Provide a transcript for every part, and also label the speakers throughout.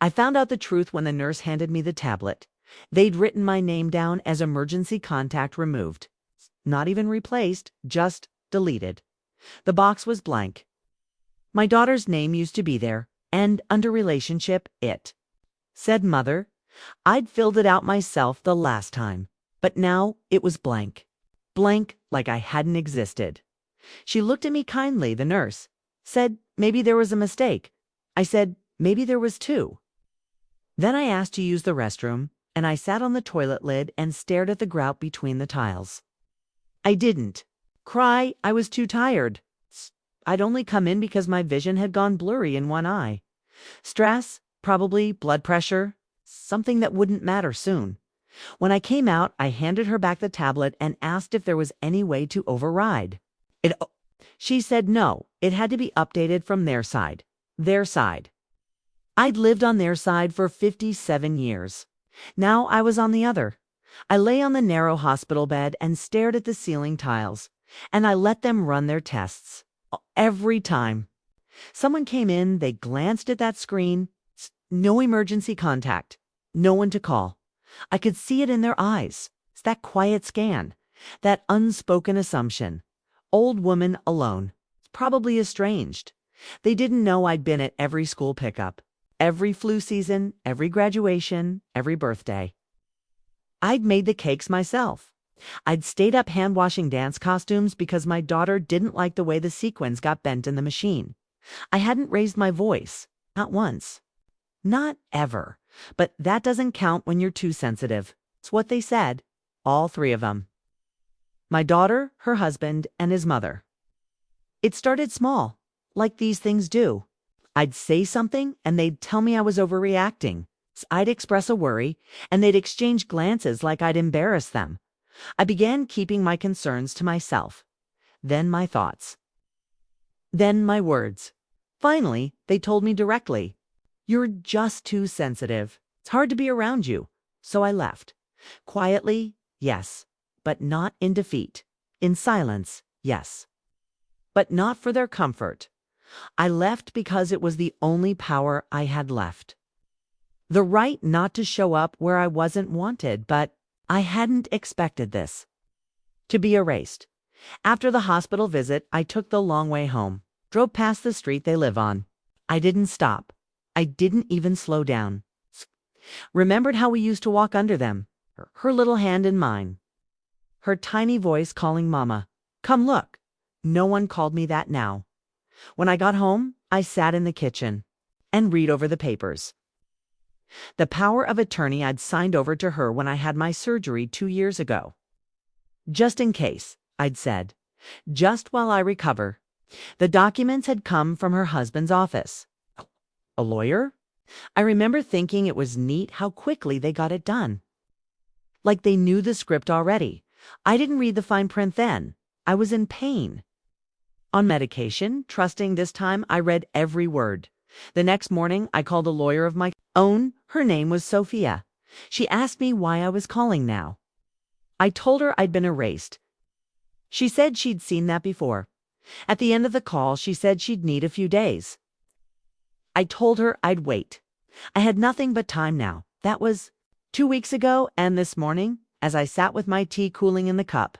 Speaker 1: I found out the truth when the nurse handed me the tablet. They'd written my name down as emergency contact removed. Not even replaced, just deleted. The box was blank. My daughter's name used to be there, and under relationship, it said mother. I'd filled it out myself the last time, but now it was blank. Blank like I hadn't existed. She looked at me kindly, the nurse. Said maybe there was a mistake. I said maybe there was too. Then I asked to use the restroom, and I sat on the toilet lid and stared at the grout between the tiles. I didn't cry, I was too tired. I'd only come in because my vision had gone blurry in one eye. Stress, probably blood pressure, something that wouldn't matter soon. When I came out, I handed her back the tablet and asked if there was any way to override. She said no, it had to be updated from their side. Their side. I'd lived on their side for 57 years. Now I was on the other. I lay on the narrow hospital bed and stared at the ceiling tiles, and I let them run their tests. Every time someone came in, they glanced at that screen. No emergency contact. No one to call. I could see it in their eyes. It's that quiet scan. That unspoken assumption. Old woman alone. Probably estranged. They didn't know I'd been at every school pickup, every flu season, every graduation, every birthday. I'd made the cakes myself. I'd stayed up hand-washing dance costumes because my daughter didn't like the way the sequins got bent in the machine. I hadn't raised my voice. Not once. Not ever. But that doesn't count when you're too sensitive. It's what they said. All three of them. My daughter, her husband, and his mother. It started small, like these things do. I'd say something, and they'd tell me I was overreacting. I'd express a worry, and they'd exchange glances like I'd embarrassed them. I began keeping my concerns to myself. Then my thoughts. Then my words. Finally, they told me directly, "You're just too sensitive. It's hard to be around you." So I left. Quietly, yes, but not in defeat. In silence, yes, but not for their comfort. I left because it was the only power I had left. The right not to show up where I wasn't wanted, but I hadn't expected this. To be erased. After the hospital visit, I took the long way home, drove past the street they live on. I didn't stop. I didn't even slow down. Remembered how we used to walk under them, her little hand in mine. Her tiny voice calling Mama. Come look. No one called me that now. When I got home, I sat in the kitchen and read over the papers. The power of attorney I'd signed over to her when I had my surgery 2 years ago. Just in case, I'd said. Just while I recover. The documents had come from her husband's office. A lawyer? I remember thinking it was neat how quickly they got it done. Like they knew the script already. I didn't read the fine print then. I was in pain. On medication, trusting this time I read every word. The next morning, I called a lawyer of my own. Her name was Sophia. She asked me why I was calling now. I told her I'd been erased. She said she'd seen that before. At the end of the call, she said she'd need a few days. I told her I'd wait. I had nothing but time now. That was 2 weeks ago, and this morning, as I sat with my tea cooling in the cup,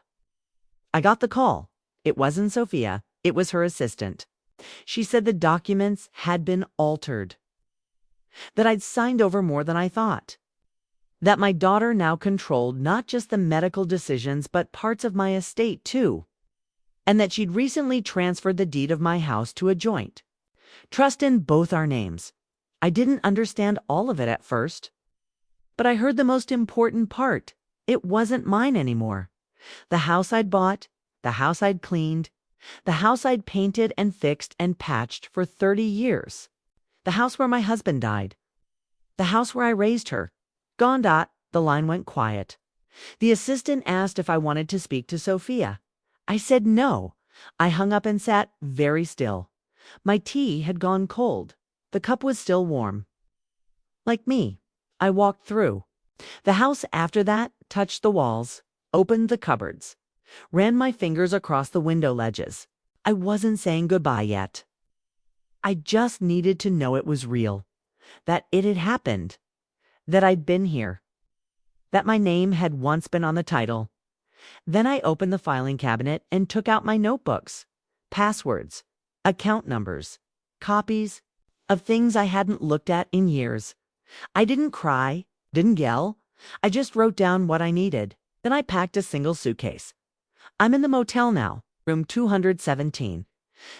Speaker 1: I got the call. It wasn't Sophia. It was her assistant. She said the documents had been altered. That I'd signed over more than I thought. That my daughter now controlled not just the medical decisions but parts of my estate too. And that she'd recently transferred the deed of my house to a joint trust in both our names. I didn't understand all of it at first. But I heard the most important part. It wasn't mine anymore. The house I'd bought, the house I'd cleaned, the house I'd painted and fixed and patched for 30 years. The house where my husband died. The house where I raised her. Gone. The line went quiet. The assistant asked if I wanted to speak to Sophia. I said no. I hung up and sat very still. My tea had gone cold. The cup was still warm. Like me, I walked through. The house after that touched the walls, opened the cupboards, ran my fingers across the window ledges. I wasn't saying goodbye yet. I just needed to know it was real. that it had happened, that I'd been here, that my name had once been on the title. Then I opened the filing cabinet and took out my notebooks, passwords, account numbers, copies of things I hadn't looked at in years. I didn't cry, didn't yell. I just wrote down what I needed. Then I packed a single suitcase. I'm in the motel now, room 217.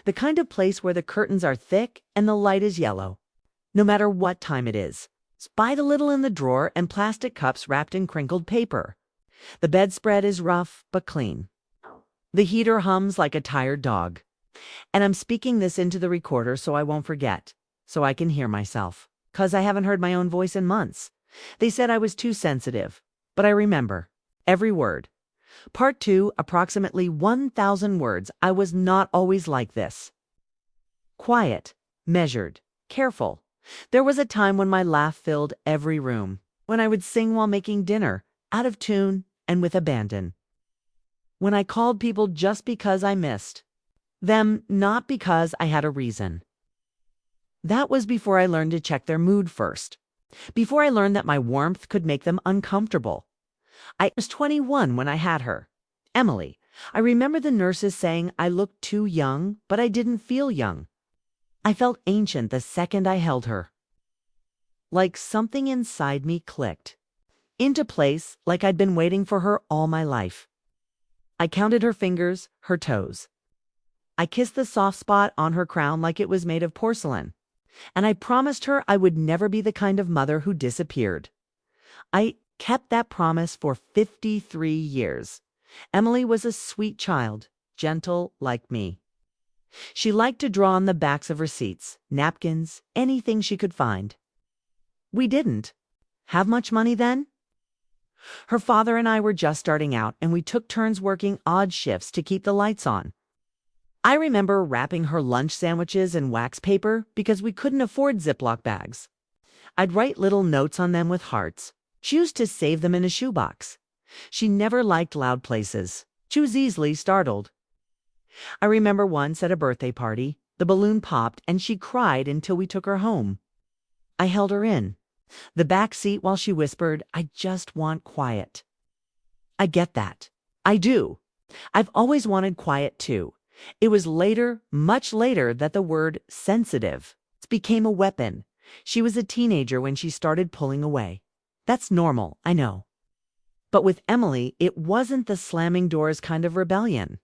Speaker 1: The kind of place where the curtains are thick and the light is yellow, no matter what time it is. Spy the little in the drawer and plastic cups wrapped in crinkled paper. The bedspread is rough but clean. The heater hums like a tired dog. And I'm speaking this into the recorder so I won't forget, so I can hear myself, 'cause I haven't heard my own voice in months. They said I was too sensitive, but I remember every word. Part 2, approximately 1,000 words. I was not always like this. Quiet, measured, careful. There was a time when my laugh filled every room, when I would sing while making dinner, out of tune and with abandon. When I called people just because I missed them, not because I had a reason. That was before I learned to check their mood first. Before I learned that my warmth could make them uncomfortable. I was 21 when I had her. Emily. I remember the nurses saying I looked too young, but I didn't feel young. I felt ancient the second I held her. Like something inside me clicked into place, like I'd been waiting for her all my life. I counted her fingers, her toes. I kissed the soft spot on her crown like it was made of porcelain. And I promised her I would never be the kind of mother who disappeared. I kept that promise for 53 years. Emily was a sweet child, gentle like me. She liked to draw on the backs of receipts, napkins, anything she could find. We didn't have much money then. Her father and I were just starting out, and we took turns working odd shifts to keep the lights on. I remember wrapping her lunch sandwiches in wax paper because we couldn't afford Ziploc bags. I'd write little notes on them with hearts. She used to save them in a shoebox. She never liked loud places. She was easily startled. I remember once at a birthday party, the balloon popped and she cried until we took her home. I held her in the back seat while she whispered, "I just want quiet." I get that. I do. I've always wanted quiet too. It was later, much later, that the word sensitive became a weapon. She was a teenager when she started pulling away. That's normal, I know. But with Emily, it wasn't the slamming doors kind of rebellion.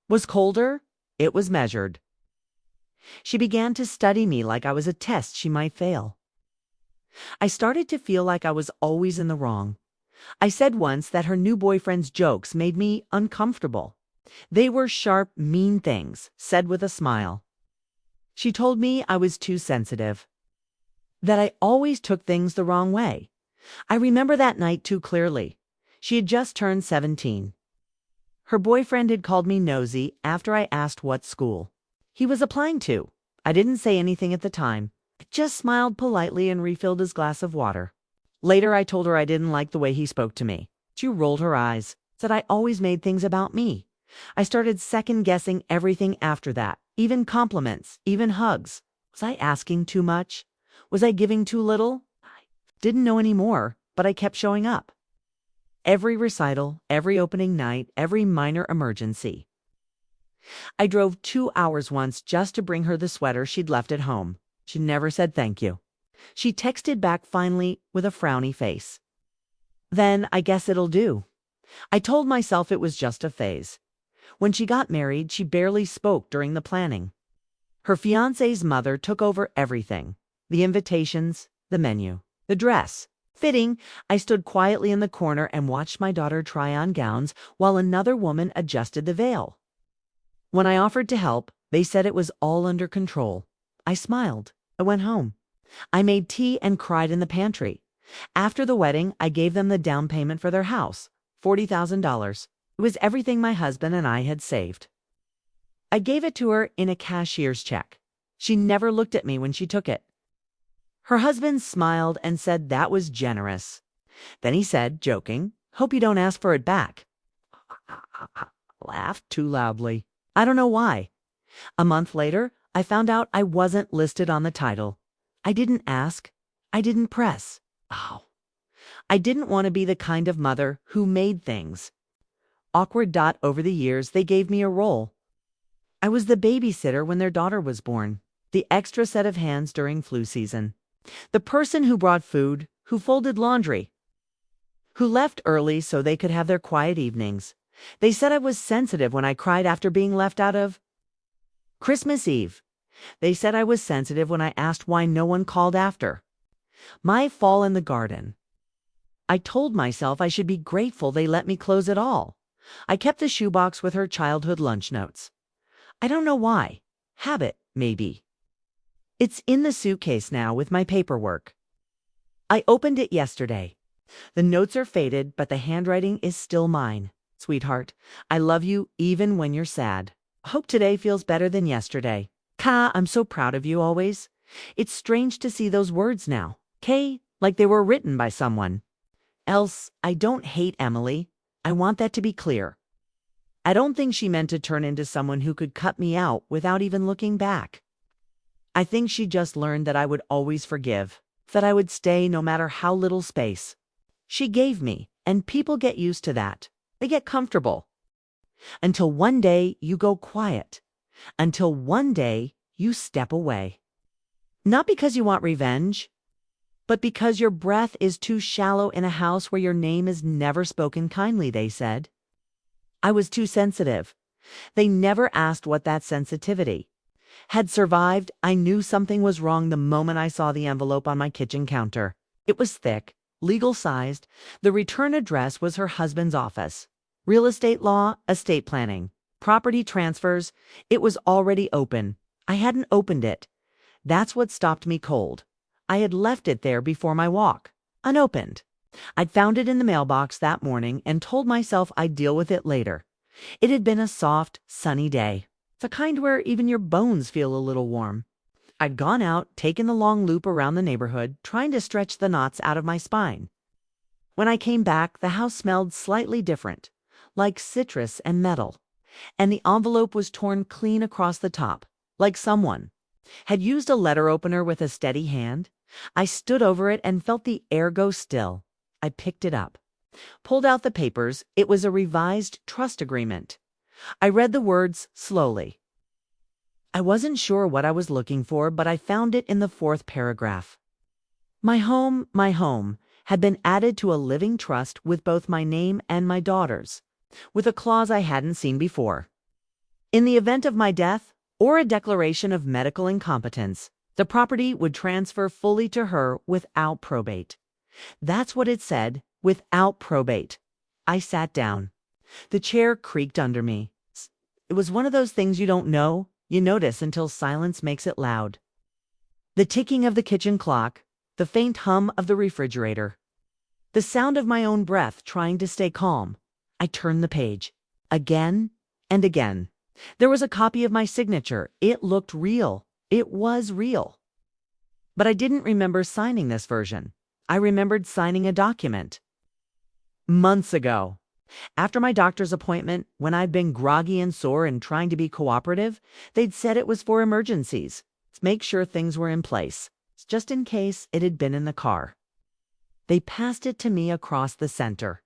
Speaker 1: Was colder? It was measured. She began to study me like I was a test she might fail. I started to feel like I was always in the wrong. I said once that her new boyfriend's jokes made me uncomfortable. They were sharp, mean things, said with a smile. She told me I was too sensitive, that I always took things the wrong way. I remember that night too clearly. She had just turned 17. Her boyfriend had called me nosy after I asked what school he was applying to. I didn't say anything at the time. I just smiled politely and refilled his glass of water. Later, I told her I didn't like the way he spoke to me. She rolled her eyes, said I always made things about me. I started second-guessing everything after that, even compliments, even hugs. Was I asking too much? Was I giving too little? I didn't know anymore, but I kept showing up. Every recital, every opening night, every minor emergency. I drove 2 hours once just to bring her the sweater she'd left at home. She never said thank you. She texted back finally with a frowny face. Then I guess it'll do. I told myself it was just a phase. When she got married, she barely spoke during the planning. Her fiancé's mother took over everything. The invitations, the menu, the dress. Fitting, I stood quietly in the corner and watched my daughter try on gowns while another woman adjusted the veil. When I offered to help, they said it was all under control. I smiled. I went home. I made tea and cried in the pantry. After the wedding, I gave them the down payment for their house, $40,000. It was everything my husband and I had saved. I gave it to her in a cashier's check. She never looked at me when she took it. Her husband smiled and said that was generous. Then he said, joking, "Hope you don't ask for it back." Laughed too loudly. I don't know why. A month later, I found out I wasn't listed on the title. I didn't ask. I didn't press. Oh. I didn't want to be the kind of mother who made things. Awkward. Over the years, they gave me a role. I was the babysitter when their daughter was born, the extra set of hands during flu season, the person who brought food, who folded laundry, who left early so they could have their quiet evenings. They said I was sensitive when I cried after being left out of Christmas Eve. They said I was sensitive when I asked why no one called after my fall in the garden. I told myself I should be grateful they let me close it all. I kept the shoebox with her childhood lunch notes. I don't know why. Habit, maybe. It's in the suitcase now with my paperwork. I opened it yesterday. The notes are faded, but the handwriting is still mine. Sweetheart, I love you even when you're sad. Hope today feels better than yesterday. Ka, I'm so proud of you always. It's strange to see those words now. K, like they were written by someone else. I don't hate Emily. I want that to be clear. I don't think she meant to turn into someone who could cut me out without even looking back. I think she just learned that I would always forgive, that I would stay no matter how little space she gave me, and people get used to that. They get comfortable. Until one day you go quiet. Until one day you step away. Not because you want revenge, but because your breath is too shallow in a house where your name is never spoken kindly, they said. I was too sensitive. They never asked what that sensitivity had survived. I knew something was wrong the moment I saw the envelope on my kitchen counter. It was thick, legal-sized. The return address was her husband's office. Real estate law, estate planning, property transfers. It was already open. I hadn't opened it. That's what stopped me cold. I had left it there before my walk, unopened. I'd found it in the mailbox that morning and told myself I'd deal with it later. It had been a soft, sunny day, the kind where even your bones feel a little warm. I'd gone out, taken the long loop around the neighborhood, trying to stretch the knots out of my spine. When I came back, the house smelled slightly different, like citrus and metal, and the envelope was torn clean across the top, like someone had used a letter opener with a steady hand. I stood over it and felt the air go still. I picked it up, pulled out the papers. It was a revised trust agreement. I read the words slowly. I wasn't sure what I was looking for, but I found it in the fourth paragraph. My home, had been added to a living trust with both my name and my daughter's, with a clause I hadn't seen before. In the event of my death or a declaration of medical incompetence, the property would transfer fully to her without probate. That's what it said, without probate. I sat down. The chair creaked under me. It was one of those things you don't know, you notice until silence makes it loud. The ticking of the kitchen clock, the faint hum of the refrigerator, the sound of my own breath trying to stay calm. I turned the page. Again and again. There was a copy of my signature. It looked real. It was real. But I didn't remember signing this version. I remembered signing a document months ago. After my doctor's appointment, when I'd been groggy and sore and trying to be cooperative, they'd said it was for emergencies, to make sure things were in place, just in case it had been in the car. They passed it to me across the center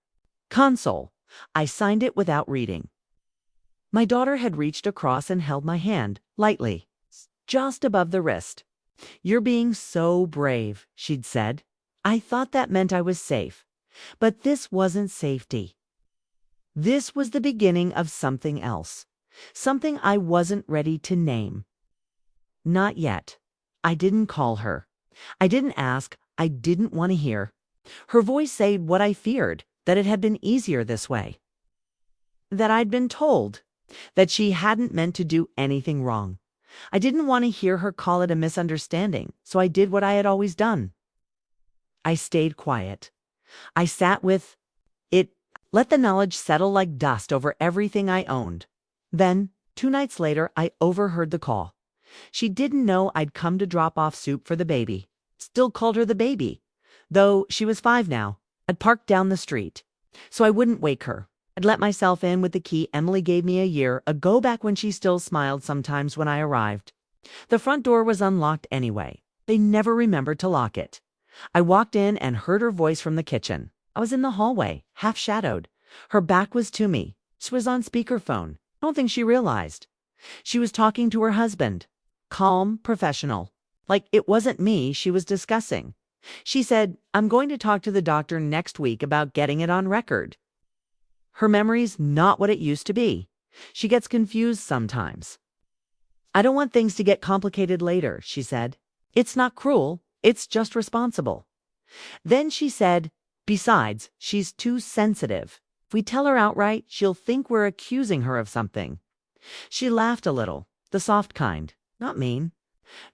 Speaker 1: console. I signed it without reading. My daughter had reached across and held my hand, lightly, just above the wrist. "You're being so brave," she'd said. I thought that meant I was safe. But this wasn't safety. This was the beginning of something else. Something I wasn't ready to name. Not yet. I didn't call her. I didn't ask. I didn't want to hear her voice say what I feared, that it had been easier this way. That I'd been told. That she hadn't meant to do anything wrong. I didn't want to hear her call it a misunderstanding, so I did what I had always done. I stayed quiet. I sat with it, let the knowledge settle like dust over everything I owned. Then, 2 nights later, I overheard the call. She didn't know I'd come to drop off soup for the baby. Still called her the baby, though she was 5 now. I'd parked down the street, so I wouldn't wake her. I'd let myself in with the key Emily gave me a year ago, back when she still smiled sometimes when I arrived. The front door was unlocked anyway. They never remembered to lock it. I walked in and heard her voice from the kitchen. I was in the hallway, half-shadowed. Her back was to me. She was on speakerphone. I don't think she realized. She was talking to her husband. Calm, professional. Like it wasn't me she was discussing. She said, "I'm going to talk to the doctor next week about getting it on record." Her memory's not what it used to be. She gets confused sometimes. "I don't want things to get complicated later," she said. "It's not cruel. It's just responsible." Then she said, "Besides, she's too sensitive. If we tell her outright, she'll think we're accusing her of something." She laughed a little, the soft kind, not mean.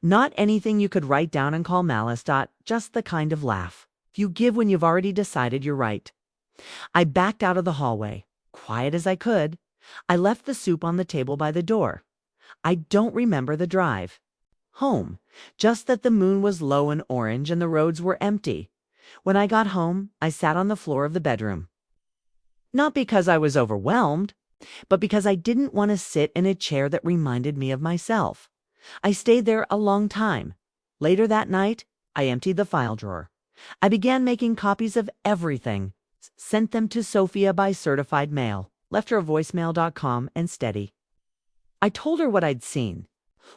Speaker 1: Not anything you could write down and call malice. Just the kind of laugh you give when you've already decided you're right. I backed out of the hallway, quiet as I could. I left the soup on the table by the door. I don't remember the drive home, just that the moon was low and orange and the roads were empty. When I got home, I sat on the floor of the bedroom. Not because I was overwhelmed, but because I didn't want to sit in a chair that reminded me of myself. I stayed there a long time. Later that night, I emptied the file drawer. I began making copies of everything, sent them to Sophia by certified mail, left her a voicemail.com and steady. I told her what I'd seen.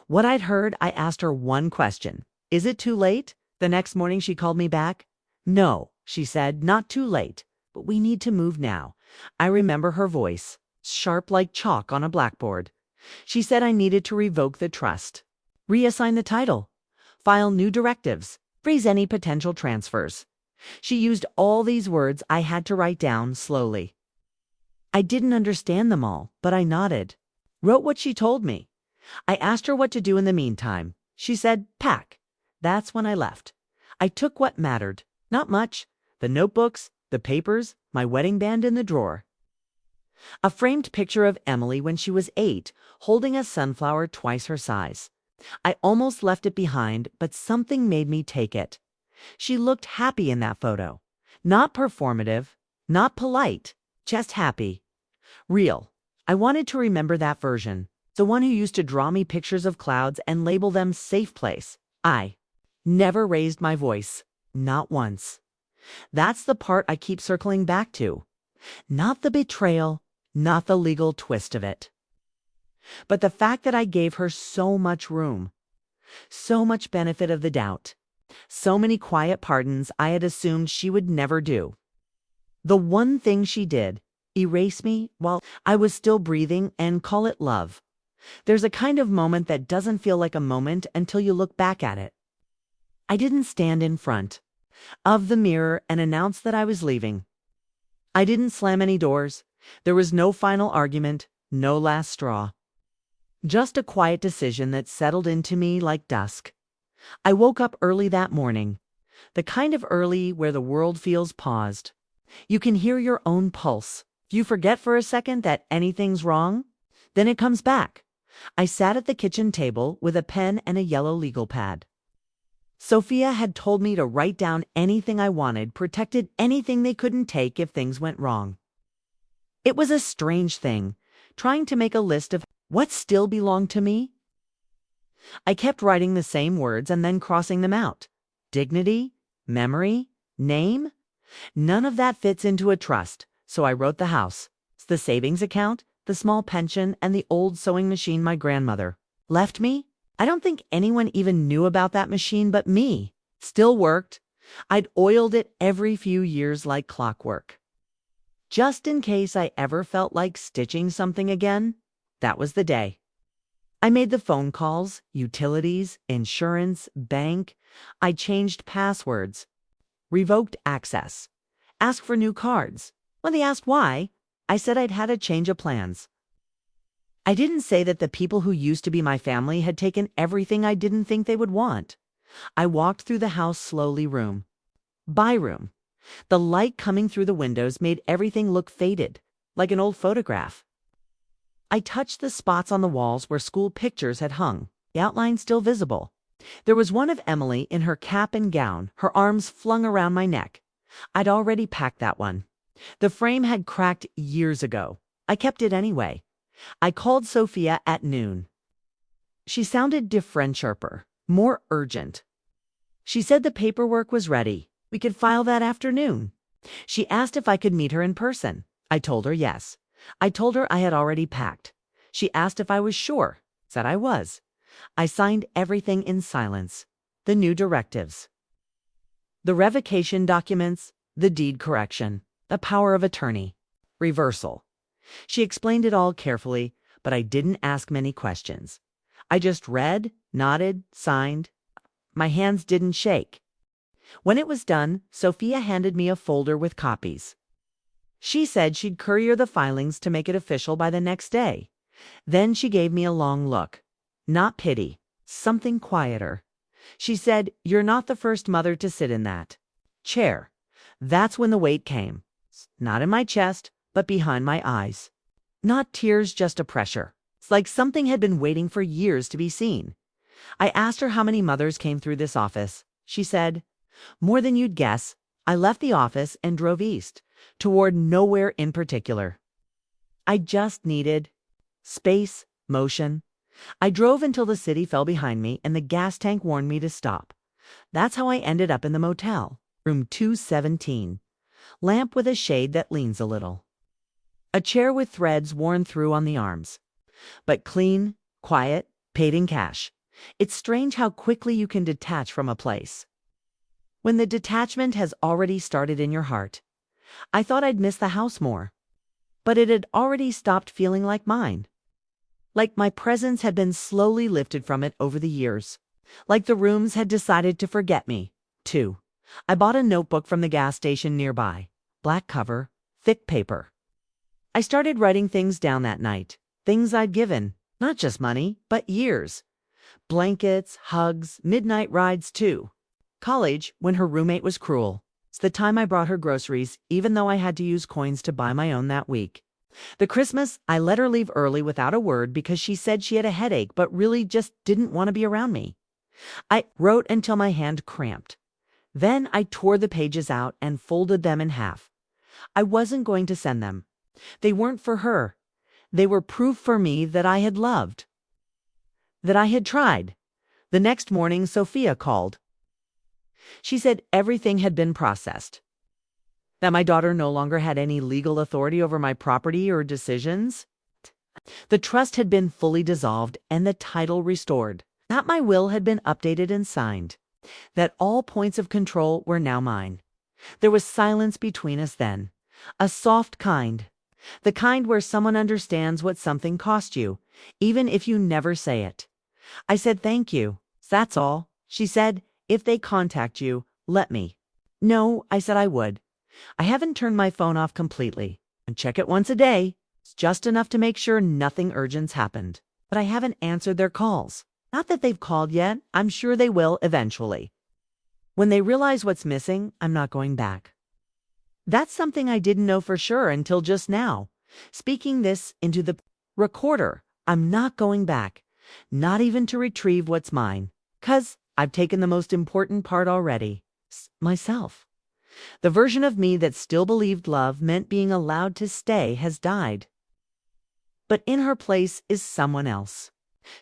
Speaker 1: What I'd heard, I asked her one question. "Is it too late?" The next morning she called me back. "No," she said, "not too late, but we need to move now." I remember her voice, sharp like chalk on a blackboard. She said I needed to revoke the trust, reassign the title, file new directives, freeze any potential transfers. She used all these words I had to write down slowly. I didn't understand them all, but I nodded, wrote what she told me. I asked her what to do in the meantime. She said, "Pack." That's when I left. I took what mattered, not much, the notebooks, the papers, my wedding band in the drawer. A framed picture of Emily when she was 8, holding a sunflower twice her size. I almost left it behind, but something made me take it. She looked happy in that photo. Not performative, not polite, just happy. Real. I wanted to remember that version, the one who used to draw me pictures of clouds and label them safe place. I never raised my voice, not once. That's the part I keep circling back to. Not the betrayal, not the legal twist of it, but the fact that I gave her so much room, so much benefit of the doubt, so many quiet pardons I had assumed she would never do. The one thing she did, erase me while I was still breathing and call it love. There's a kind of moment that doesn't feel like a moment until you look back at it. I didn't stand in front of the mirror and announce that I was leaving. I didn't slam any doors. There was no final argument, no last straw. Just a quiet decision that settled into me like dusk. I woke up early that morning, the kind of early where the world feels paused. You can hear your own pulse. If you forget for a second that anything's wrong, then it comes back. I sat at the kitchen table with a pen and a yellow legal pad. Sophia had told me to write down anything I wanted, protected anything they couldn't take if things went wrong. It was a strange thing, trying to make a list of what still belonged to me. I kept writing the same words and then crossing them out. Dignity, memory, name. None of that fits into a trust, so I wrote the house, the savings account, the small pension, and the old sewing machine my grandmother left me. I don't think anyone even knew about that machine but me. Still worked. I'd oiled it every few years like clockwork. Just in case I ever felt like stitching something again, that was the day. I made the phone calls, utilities, insurance, bank. I changed passwords, revoked access, asked for new cards. When they asked why, I said I'd had a change of plans. I didn't say that the people who used to be my family had taken everything I didn't think they would want. I walked through the house slowly, room by room. The light coming through the windows made everything look faded, like an old photograph. I touched the spots on the walls where school pictures had hung, the outline still visible. There was one of Emily in her cap and gown, her arms flung around my neck. I'd already packed that one. The frame had cracked years ago. I kept it anyway. I called Sophia at noon. She sounded different, sharper, more urgent. She said the paperwork was ready. We could file that afternoon. She asked if I could meet her in person. I told her yes. I told her I had already packed. She asked if I was sure. Said I was. I signed everything in silence. The new directives. The revocation documents, the deed correction, the power of attorney, reversal. She explained it all carefully, but I didn't ask many questions. I just read, nodded, signed. My hands didn't shake. When it was done, Sophia handed me a folder with copies. She said she'd courier the filings to make it official by the next day. Then she gave me a long look. Not pity, something quieter. She said, "You're not the first mother to sit in that chair." That's when the weight came. Not in my chest, but behind my eyes. Not tears, just a pressure. It's like something had been waiting for years to be seen. I asked her how many mothers came through this office. She said, "More than you'd guess." I left the office and drove east, toward nowhere in particular. I just needed space, motion. I drove until the city fell behind me and the gas tank warned me to stop. That's how I ended up in the motel, room 217. Lamp with a shade that leans a little. A chair with threads worn through on the arms. But clean, quiet, paid in cash. It's strange how quickly you can detach from a place, when the detachment has already started in your heart. I thought I'd miss the house more, but it had already stopped feeling like mine. Like my presence had been slowly lifted from it over the years. Like the rooms had decided to forget me, too. I bought a notebook from the gas station nearby. Black cover, thick paper. I started writing things down that night. Things I'd given, not just money, but years. Blankets, hugs, midnight rides too. College, when her roommate was cruel. It's the time I brought her groceries, even though I had to use coins to buy my own that week. The Christmas, I let her leave early without a word because she said she had a headache but really just didn't want to be around me. I wrote until my hand cramped. Then I tore the pages out and folded them in half. I wasn't going to send them. They weren't for her. They were proof for me that I had loved. That I had tried. The next morning, Sophia called. She said everything had been processed. That my daughter no longer had any legal authority over my property or decisions. The trust had been fully dissolved and the title restored. That my will had been updated and signed. That all points of control were now mine. There was silence between us then. A soft kind. The kind where someone understands what something cost you, even if you never say it. I said thank you. That's all. She said, if they contact you, let me. No, I said I would. I haven't turned my phone off completely. And check it once a day. It's just enough to make sure nothing urgent's happened. But I haven't answered their calls. Not that they've called yet. I'm sure they will eventually. When they realize what's missing, I'm not going back. That's something I didn't know for sure until just now. Speaking this into the recorder, I'm not going back. Not even to retrieve what's mine. 'Cause I've taken the most important part already. Myself. The version of me that still believed love meant being allowed to stay has died. But in her place is someone else.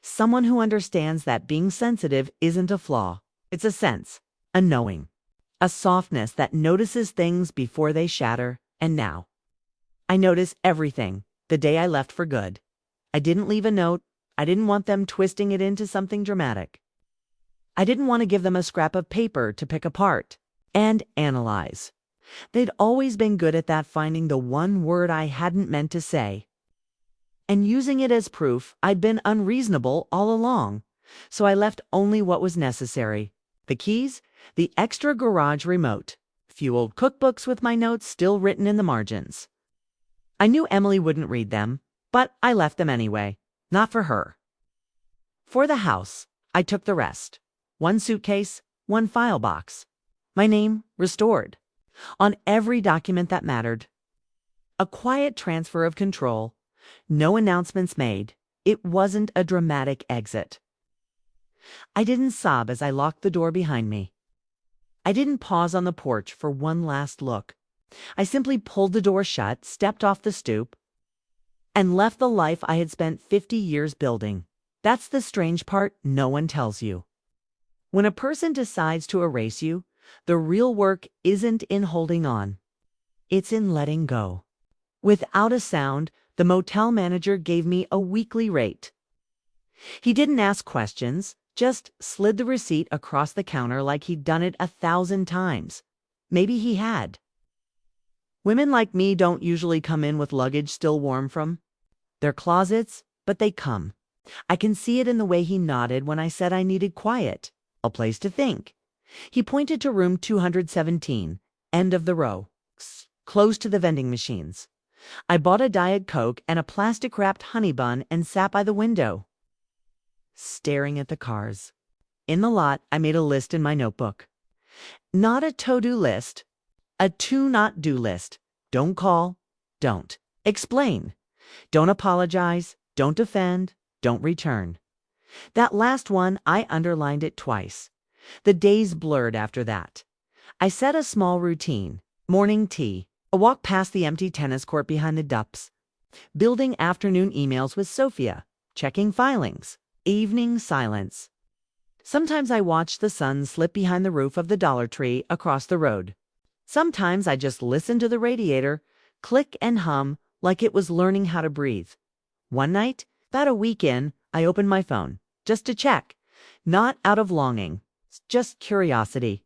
Speaker 1: Someone who understands that being sensitive isn't a flaw. It's a sense, a knowing, a softness that notices things before they shatter. And now, I notice everything the day I left for good. I didn't leave a note. I didn't want them twisting it into something dramatic. I didn't want to give them a scrap of paper to pick apart and analyze. They'd always been good at that, finding the one word I hadn't meant to say. And using it as proof I'd been unreasonable all along. So I left only what was necessary. The keys, the extra garage remote, a few old cookbooks with my notes still written in the margins. I knew Emily wouldn't read them, but I left them anyway. Not for her. For the house, I took the rest. One suitcase, one file box. My name restored. On every document that mattered. A quiet transfer of control. No announcements made. It wasn't a dramatic exit. I didn't sob as I locked the door behind me. I didn't pause on the porch for one last look. I simply pulled the door shut, stepped off the stoop, and left the life I had spent 50 years building. That's the strange part no one tells you. When a person decides to erase you, the real work isn't in holding on. It's in letting go. Without a sound, the motel manager gave me a weekly rate. He didn't ask questions, just slid the receipt across the counter like he'd done it 1,000 times. Maybe he had. Women like me don't usually come in with luggage still warm from their closets, but they come. I can see it in the way he nodded when I said I needed quiet, a place to think. He pointed to room 217, end of the row, close to the vending machines. I bought a Diet Coke and a plastic-wrapped honey bun and sat by the window, staring at the cars. In the lot, I made a list in my notebook. Not a to-do list, a to-not-do list. Don't call, don't explain, don't apologize, don't defend, don't return. That last one, I underlined it twice. The days blurred after that. I set a small routine: morning tea, a walk past the empty tennis court behind the Dups, building afternoon emails with Sophia, checking filings, evening silence. Sometimes I watched the sun slip behind the roof of the Dollar Tree across the road. Sometimes I just listened to the radiator click and hum like it was learning how to breathe. One night, about a week in, I opened my phone, just to check. Not out of longing, just curiosity.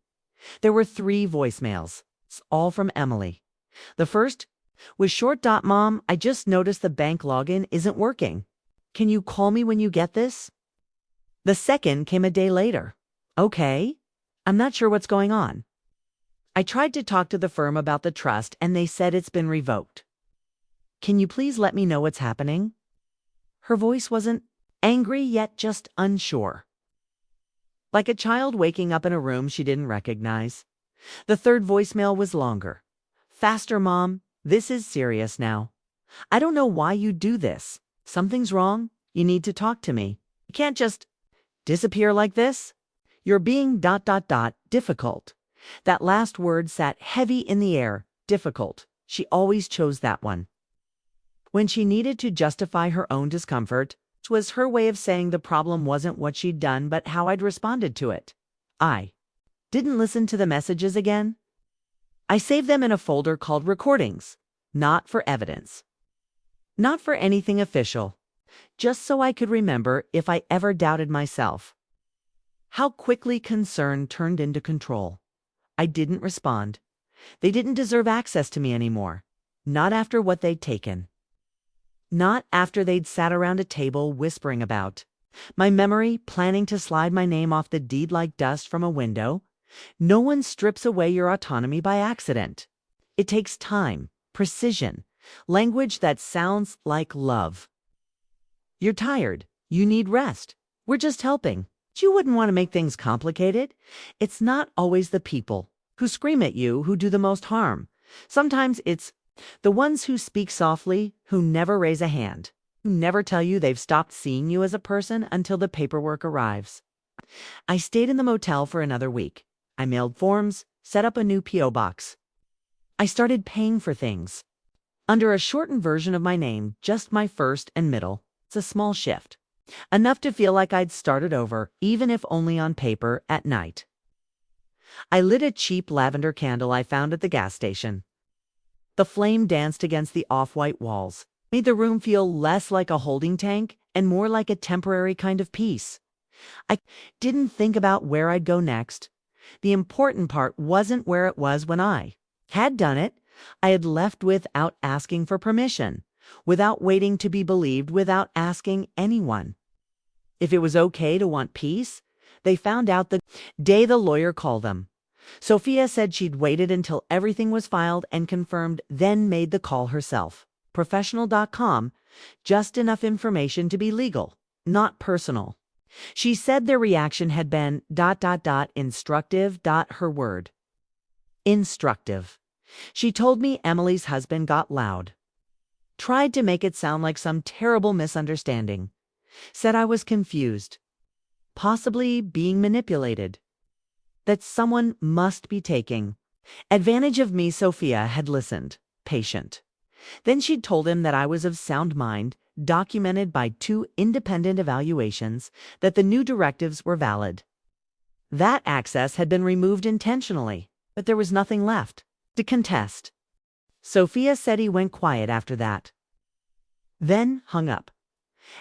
Speaker 1: There were 3 voicemails, all from Emily. The first was short. Mom, I just noticed the bank login isn't working. Can you call me when you get this? The second came a day later. Okay, I'm not sure what's going on. I tried to talk to the firm about the trust and they said it's been revoked. Can you please let me know what's happening? Her voice wasn't angry yet just unsure. Like a child waking up in a room she didn't recognize. The third voicemail was longer. Faster, Mom. This is serious now. I don't know why you do this. Something's wrong. You need to talk to me. You can't just disappear like this. You're being difficult. That last word sat heavy in the air. Difficult. She always chose that one. When she needed to justify her own discomfort, it was her way of saying the problem wasn't what she'd done but how I'd responded to it. I didn't listen to the messages again. I saved them in a folder called Recordings, not for evidence. Not for anything official, just so I could remember if I ever doubted myself. How quickly concern turned into control. I didn't respond. They didn't deserve access to me anymore. Not after what they'd taken. Not after they'd sat around a table whispering about my memory, planning to slide my name off the deed like dust from a window. No one strips away your autonomy by accident. It takes time, precision, language that sounds like love. You're tired. You need rest. We're just helping. You wouldn't want to make things complicated. It's not always the people who scream at you who do the most harm. Sometimes it's the ones who speak softly, who never raise a hand, who never tell you they've stopped seeing you as a person until the paperwork arrives. I stayed in the motel for another week. I mailed forms, set up a new P.O. box. I started paying for things under a shortened version of my name, just my first and middle. It's a small shift. Enough to feel like I'd started over, even if only on paper, at night. I lit a cheap lavender candle I found at the gas station. The flame danced against the off-white walls, made the room feel less like a holding tank and more like a temporary kind of peace. I didn't think about where I'd go next. The important part wasn't where it was when I had done it. I had left without asking for permission, without waiting to be believed, without asking anyone if it was okay to want peace. They found out the day the lawyer called them. Sophia said she'd waited until everything was filed and confirmed, then made the call herself. Professional.com, just enough information to be legal, not personal. She said their reaction had been ... instructive. Her word. Instructive. She told me Emily's husband got loud. Tried to make it sound like some terrible misunderstanding. Said I was confused. Possibly being manipulated. That someone must be taking advantage of me. Sophia had listened, patient. Then she'd told him that I was of sound mind, documented by 2 independent evaluations, that the new directives were valid. That access had been removed intentionally, but there was nothing left to contest. Sophia said he went quiet after that. Then hung up.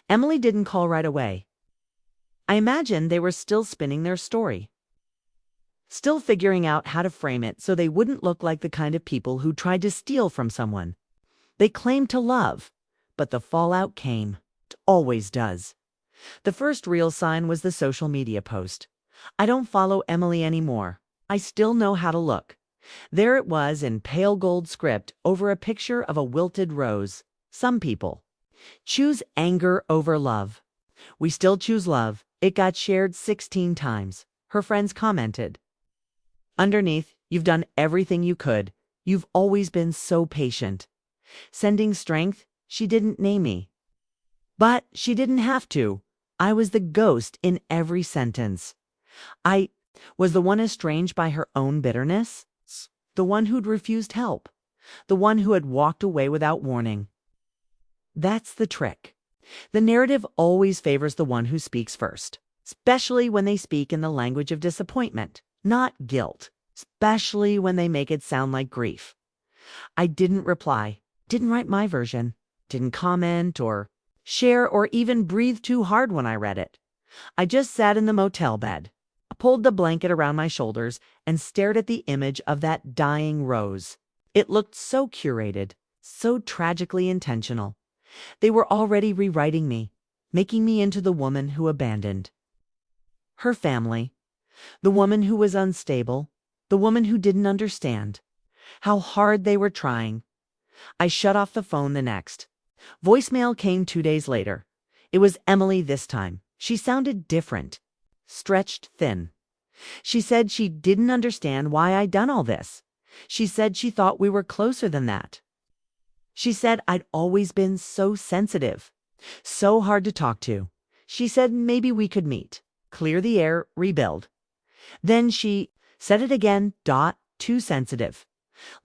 Speaker 1: Emily didn't call right away. I imagined they were still spinning their story. Still figuring out how to frame it so they wouldn't look like the kind of people who tried to steal from someone. They claimed to love, but the fallout came. It always does. The first real sign was the social media post. I don't follow Emily anymore. I still know how to look. There it was in pale gold script over a picture of a wilted rose. Some people choose anger over love. We still choose love. It got shared 16 times. Her friends commented. Underneath, you've done everything you could. You've always been so patient. Sending strength, she didn't name me. But she didn't have to. I was the ghost in every sentence. I was the one estranged by her own bitterness, the one who'd refused help, the one who had walked away without warning. That's the trick. The narrative always favors the one who speaks first, especially when they speak in the language of disappointment, not guilt, especially when they make it sound like grief. I didn't reply, didn't write my version, didn't comment or share or even breathe too hard when I read it. I just sat in the motel bed, pulled the blanket around my shoulders, and stared at the image of that dying rose. It looked so curated, so tragically intentional. They were already rewriting me, making me into the woman who abandoned her family, the woman who was unstable, the woman who didn't understand how hard they were trying. I shut off the phone the next. Voicemail came 2 days later. It was Emily this time. She sounded different, stretched thin. She said she didn't understand why I'd done all this. She said she thought we were closer than that. She said I'd always been so sensitive, so hard to talk to. She said maybe we could meet, clear the air, rebuild. Then she said it again, too sensitive.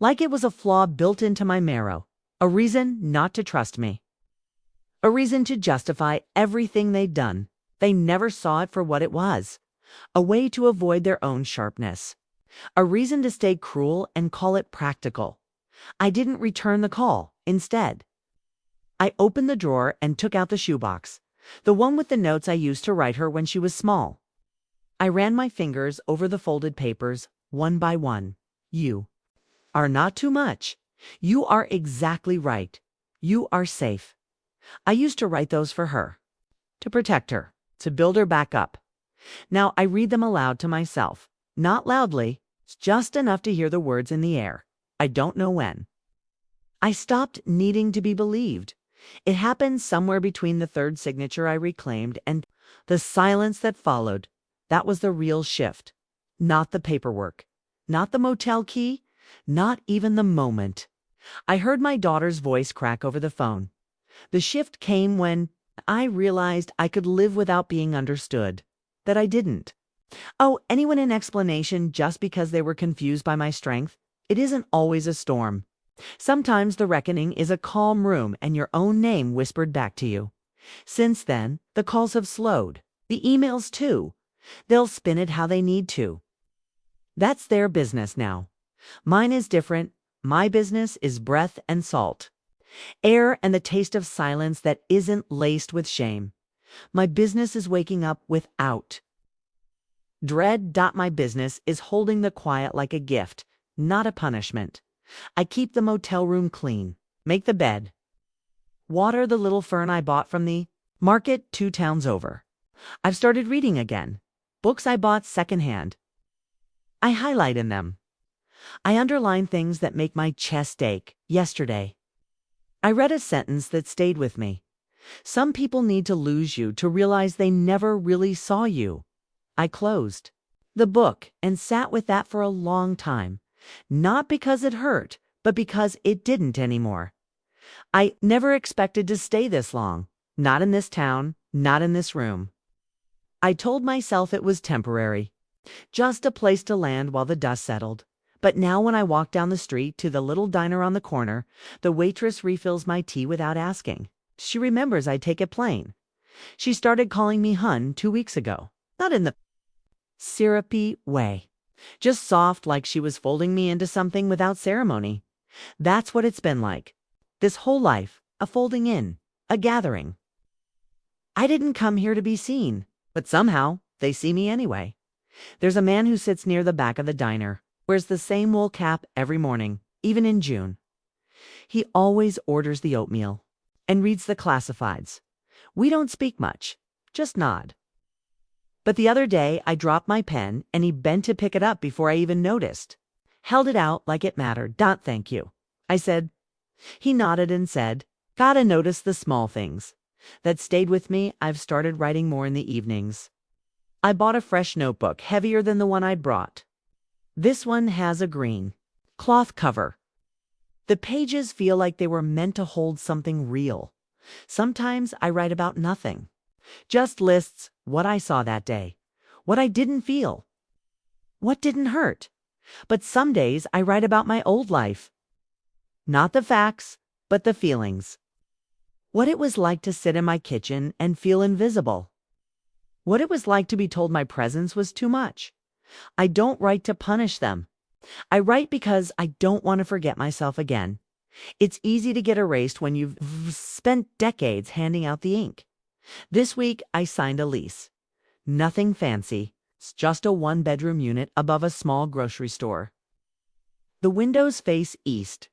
Speaker 1: Like it was a flaw built into my marrow, a reason not to trust me. A reason to justify everything they'd done. They never saw it for what it was. A way to avoid their own sharpness. A reason to stay cruel and call it practical. I didn't return the call. Instead, I opened the drawer and took out the shoebox, the one with the notes I used to write her when she was small. I ran my fingers over the folded papers, one by one. You are not too much. You are exactly right. You are safe. I used to write those for her, to protect her, to build her back up. Now I read them aloud to myself, not loudly, just enough to hear the words in the air. I don't know when. I stopped needing to be believed. It happened somewhere between the third signature I reclaimed and the silence that followed. That was the real shift. Not the paperwork. Not the motel key. Not even the moment. I heard my daughter's voice crack over the phone. The shift came when I realized I could live without being understood. That I didn't. Oh, anyone an explanation just because they were confused by my strength? It isn't always a storm. Sometimes the reckoning is a calm room and your own name whispered back to you. Since then, the calls have slowed. The emails too. They'll spin it how they need to. That's their business now. Mine is different. My business is breath and salt. Air and the taste of silence that isn't laced with shame. My business is waking up without dread. My business is holding the quiet like a gift, not a punishment. I keep the motel room clean, make the bed, water the little fern I bought from the market 2 towns over. I've started reading again, books I bought secondhand. I highlight in them. I underline things that make my chest ache. Yesterday, I read a sentence that stayed with me. Some people need to lose you to realize they never really saw you. I closed the book and sat with that for a long time. Not because it hurt, but because it didn't anymore. I never expected to stay this long. Not in this town, not in this room. I told myself it was temporary. Just a place to land while the dust settled. But now when I walk down the street to the little diner on the corner, the waitress refills my tea without asking. She remembers I take it plain. She started calling me hun 2 weeks ago. Not in the syrupy way. Just soft, like she was folding me into something without ceremony. That's what it's been like. This whole life, a folding in, a gathering. I didn't come here to be seen, but somehow they see me anyway. There's a man who sits near the back of the diner, wears the same wool cap every morning, even in June. He always orders the oatmeal and reads the classifieds. We don't speak much, just nod. But the other day I dropped my pen and he bent to pick it up before I even noticed. Held it out like it mattered. Thank you. I said. He nodded and said, gotta notice the small things. That stayed with me. I've started writing more in the evenings. I bought a fresh notebook, heavier than the one I'd brought. This one has a green cloth cover. The pages feel like they were meant to hold something real. Sometimes I write about nothing. Just lists what I saw that day, what I didn't feel, what didn't hurt. But some days I write about my old life. Not the facts, but the feelings. What it was like to sit in my kitchen and feel invisible. What it was like to be told my presence was too much. I don't write to punish them. I write because I don't want to forget myself again. It's easy to get erased when you've spent decades handing out the ink. This week I signed a lease. Nothing fancy. It's just a one-bedroom unit above a small grocery store. The windows face east.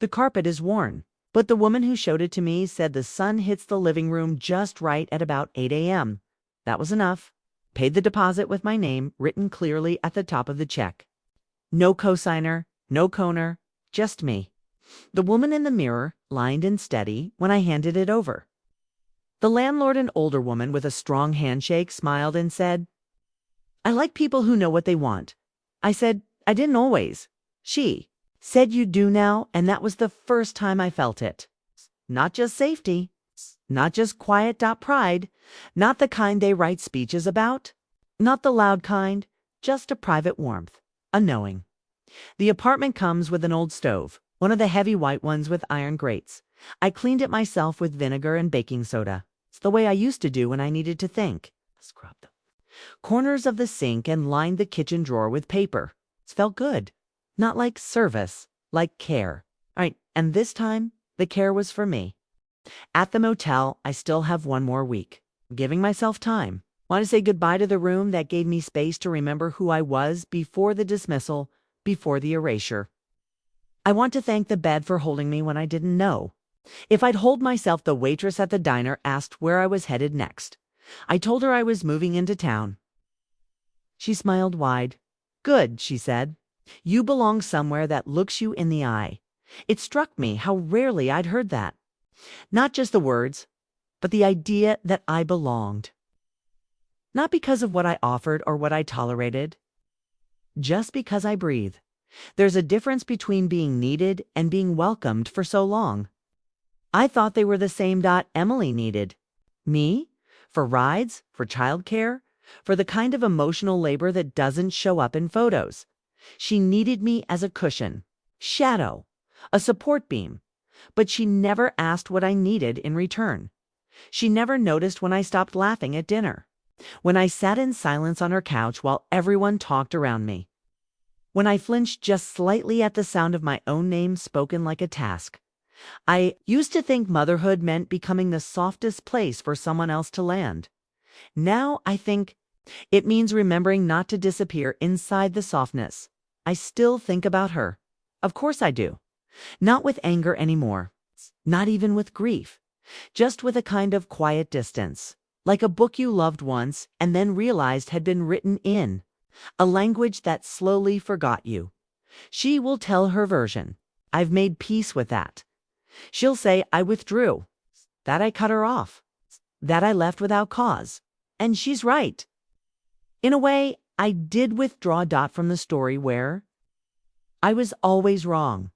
Speaker 1: The carpet is worn, but the woman who showed it to me said the sun hits the living room just right at about 8 a.m. That was enough. Paid the deposit with my name written clearly at the top of the check. No cosigner, no coner, just me. The woman in the mirror, lined and steady, when I handed it over. The landlord, an older woman with a strong handshake, smiled and said, I like people who know what they want. I said, I didn't always. She said, you do now, and that was the first time I felt it. Not just safety, not just quiet pride, not the kind they write speeches about, not the loud kind, just a private warmth, a knowing. The apartment comes with an old stove, one of the heavy white ones with iron grates. I cleaned it myself with vinegar and baking soda. It's the way I used to do when I needed to think. Scrubbed them. Corners of the sink and lined the kitchen drawer with paper. It felt good. Not like service, like care. All right, and this time, the care was for me. At the motel, I still have one more week. I'm giving myself time. Want to say goodbye to the room that gave me space to remember who I was before the dismissal, before the erasure. I want to thank the bed for holding me when I didn't know. If I'd hold myself, the waitress at the diner asked where I was headed next. I told her I was moving into town. She smiled wide. Good, she said. You belong somewhere that looks you in the eye. It struck me how rarely I'd heard that. Not just the words, but the idea that I belonged. Not because of what I offered or what I tolerated. Just because I breathe. There's a difference between being needed and being welcomed for so long. I thought they were the same. Emily needed me for rides, for childcare, for the kind of emotional labor that doesn't show up in photos. She needed me as a cushion, shadow, a support beam, but she never asked what I needed in return. She never noticed when I stopped laughing at dinner, when I sat in silence on her couch while everyone talked around me, when I flinched just slightly at the sound of my own name spoken like a task. I used to think motherhood meant becoming the softest place for someone else to land. Now I think it means remembering not to disappear inside the softness. I still think about her. Of course I do. Not with anger anymore. Not even with grief. Just with a kind of quiet distance. Like a book you loved once and then realized had been written in a language that slowly forgot you. She will tell her version. I've made peace with that. She'll say I withdrew, that I cut her off, that I left without cause. And she's right. In a way, I did withdraw from the story where I was always wrong.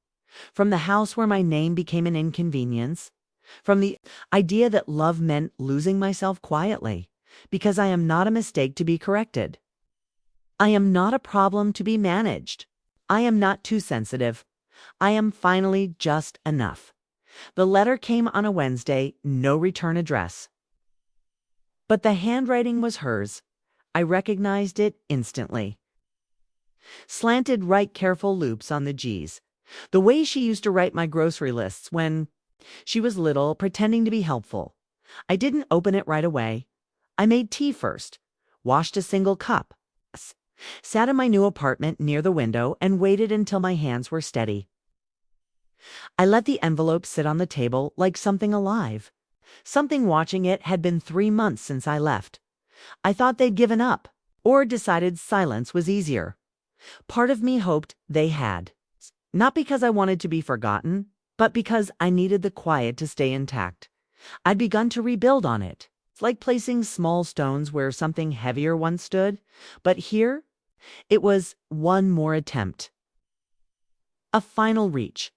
Speaker 1: From the house where my name became an inconvenience. From the idea that love meant losing myself quietly, because I am not a mistake to be corrected. I am not a problem to be managed. I am not too sensitive. I am finally just enough. The letter came on a Wednesday, no return address. But the handwriting was hers. I recognized it instantly. Slanted right careful loops on the G's. The way she used to write my grocery lists when she was little, pretending to be helpful. I didn't open it right away. I made tea first, washed a single cup, sat in my new apartment near the window, and waited until my hands were steady. I let the envelope sit on the table like something alive. Something watching it had been 3 months since I left. I thought they'd given up, or decided silence was easier. Part of me hoped they had. Not because I wanted to be forgotten, but because I needed the quiet to stay intact. I'd begun to rebuild on it. It's like placing small stones where something heavier once stood, but here, it was one more attempt. A final reach.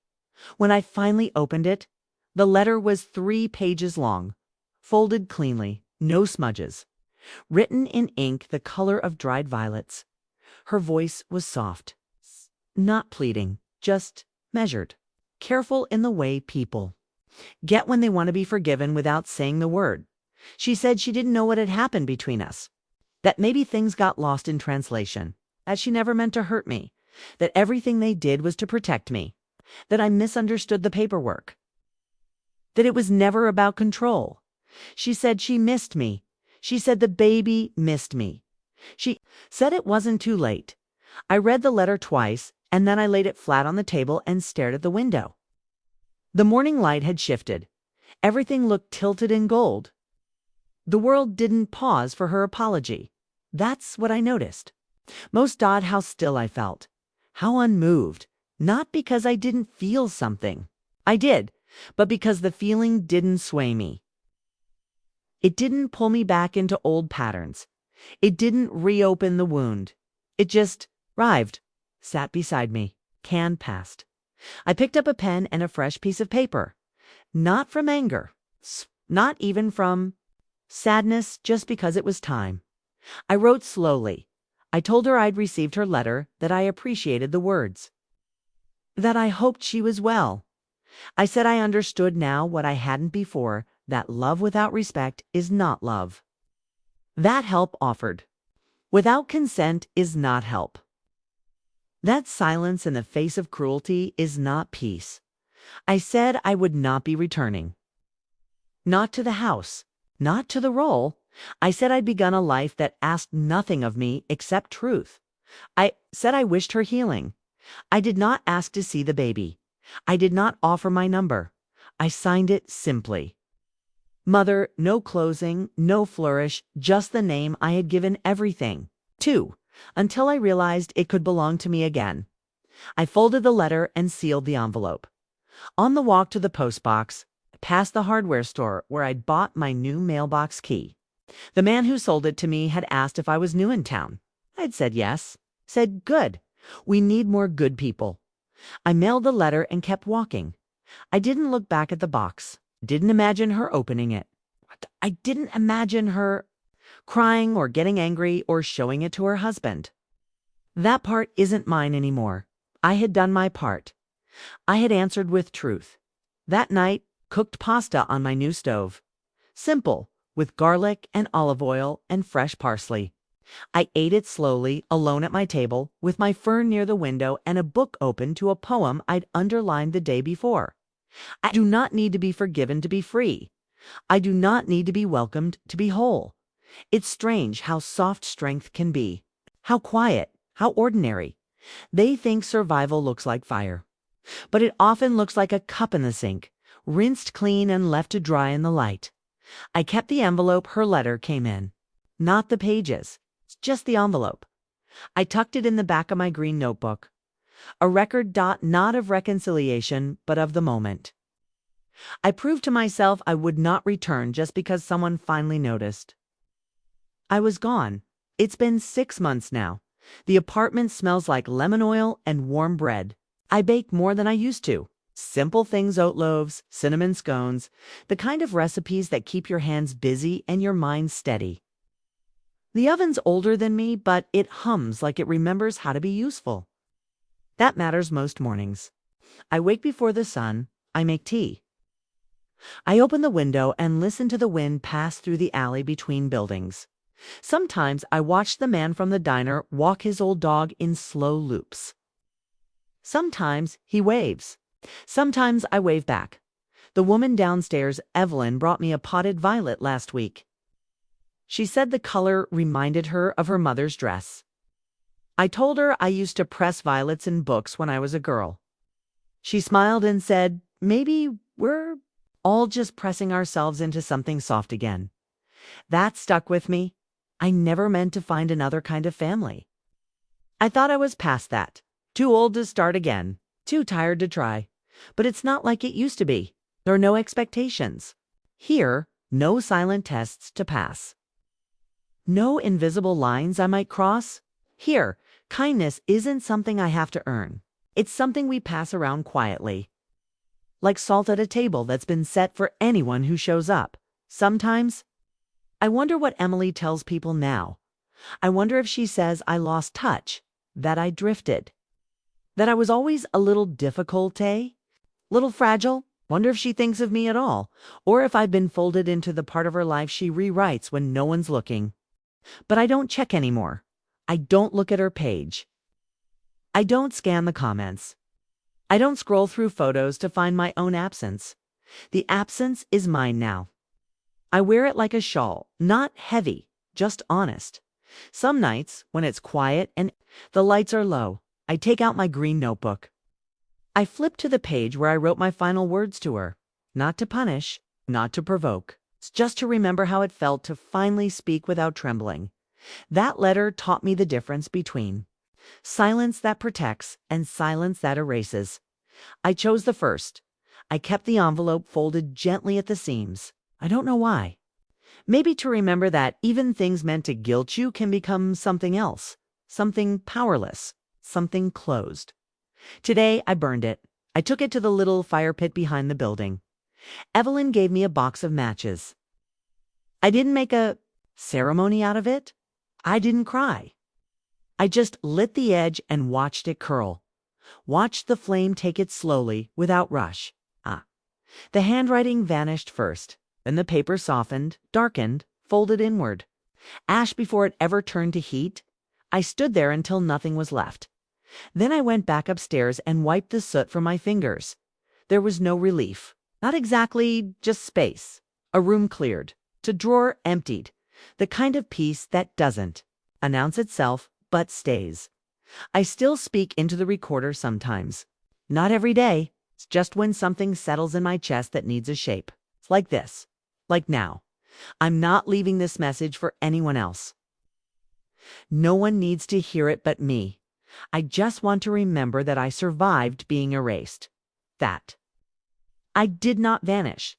Speaker 1: When I finally opened it, the letter was 3 pages long, folded cleanly, no smudges, written in ink the color of dried violets. Her voice was soft, not pleading, just measured, careful in the way people get when they want to be forgiven without saying the word. She said she didn't know what had happened between us, that maybe things got lost in translation, that she never meant to hurt me, that everything they did was to protect me, that I misunderstood the paperwork, that it was never about control. She said she missed me. She said the baby missed me. She said it wasn't too late. I read the letter twice, and then I laid it flat on the table and stared at the window. The morning light had shifted. Everything looked tilted in gold. The world didn't pause for her apology. That's what I noticed. Most odd how still I felt. How unmoved. Not because I didn't feel something. I did, but because the feeling didn't sway me. It didn't pull me back into old patterns. It didn't reopen the wound. It just arrived, sat beside me, can passed. I picked up a pen and a fresh piece of paper. Not from anger, not even from sadness, just because it was time. I wrote slowly. I told her I'd received her letter, that I appreciated the words, that I hoped she was well. I said I understood now what I hadn't before, that love without respect is not love. That help offered without consent is not help. That silence in the face of cruelty is not peace. I said I would not be returning. Not to the house, not to the role. I said I'd begun a life that asked nothing of me except truth. I said I wished her healing. I did not ask to see the baby. I did not offer my number. I signed it simply. Mother, no closing, no flourish, just the name I had given everything to, until I realized it could belong to me again. I folded the letter and sealed the envelope. On the walk to the postbox, past the hardware store where I'd bought my new mailbox key, the man who sold it to me had asked if I was new in town. I'd said yes. Said, good. We need more good people. I mailed the letter and kept walking. I didn't look back at the box. Didn't imagine her opening it. I didn't imagine her crying or getting angry or showing it to her husband. That part isn't mine anymore. I had done my part. I had answered with truth. That night, cooked pasta on my new stove. Simple, with garlic and olive oil and fresh parsley. I ate it slowly, alone at my table, with my fern near the window and a book open to a poem I'd underlined the day before. I do not need to be forgiven to be free. I do not need to be welcomed to be whole. It's strange how soft strength can be. How quiet, how ordinary. They think survival looks like fire. But it often looks like a cup in the sink, rinsed clean and left to dry in the light. I kept the envelope her letter came in. Not the pages, just the envelope. I tucked it in the back of my green notebook. A record not of reconciliation, but of the moment. I proved to myself I would not return just because someone finally noticed. I was gone. It's been 6 months now. The apartment smells like lemon oil and warm bread. I bake more than I used to. Simple things, oat loaves, cinnamon scones, the kind of recipes that keep your hands busy and your mind steady. The oven's older than me, but it hums like it remembers how to be useful. That matters most mornings. I wake before the sun. I make tea. I open the window and listen to the wind pass through the alley between buildings. Sometimes I watch the man from the diner walk his old dog in slow loops. Sometimes he waves. Sometimes I wave back. The woman downstairs, Evelyn, brought me a potted violet last week. She said the color reminded her of her mother's dress. I told her I used to press violets in books when I was a girl. She smiled and said, maybe we're all just pressing ourselves into something soft again. That stuck with me. I never meant to find another kind of family. I thought I was past that. Too old to start again. Too tired to try. But it's not like it used to be. There are no expectations. Here, no silent tests to pass. No invisible lines I might cross. Here, kindness isn't something I have to earn. It's something we pass around quietly. Like salt at a table that's been set for anyone who shows up. Sometimes, I wonder what Emily tells people now. I wonder if she says I lost touch, that I drifted, that I was always a little difficult, little fragile. Wonder if she thinks of me at all, or if I've been folded into the part of her life she rewrites when no one's looking. But I don't check anymore. I don't look at her page. I don't scan the comments. I don't scroll through photos to find my own absence. The absence is mine now. I wear it like a shawl, not heavy, just honest. Some nights, when it's quiet and the lights are low, I take out my green notebook. I flip to the page where I wrote my final words to her. Not to punish, not to provoke. It's just to remember how it felt to finally speak without trembling. That letter taught me the difference between silence that protects and silence that erases. I chose the first. I kept the envelope folded gently at the seams. I don't know why. Maybe to remember that even things meant to guilt you can become something else, something powerless, something closed. Today, I burned it. I took it to the little fire pit behind the building. Evelyn gave me a box of matches. I didn't make a ceremony out of it. I didn't cry. I just lit the edge and watched it curl. Watched the flame take it slowly, without rush. The handwriting vanished first. Then the paper softened, darkened, folded inward. Ash before it ever turned to heat. I stood there until nothing was left. Then I went back upstairs and wiped the soot from my fingers. There was no relief. Not exactly, just space. A room cleared. A drawer emptied. The kind of peace that doesn't announce itself, but stays. I still speak into the recorder sometimes. Not every day. It's just when something settles in my chest that needs a shape. It's like this. Like now. I'm not leaving this message for anyone else. No one needs to hear it but me. I just want to remember that I survived being erased. That I did not vanish.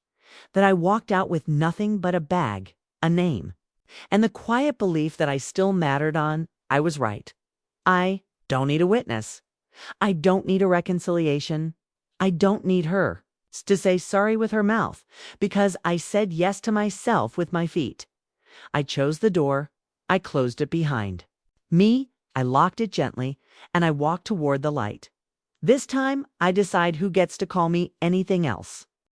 Speaker 1: That I walked out with nothing but a bag, a name, and the quiet belief that I still mattered on. I was right. I don't need a witness. I don't need a reconciliation. I don't need her to say sorry with her mouth, because I said yes to myself with my feet. I chose the door. I closed it behind me. I locked it gently, and I walked toward the light. This time, I decide who gets to call me anything else.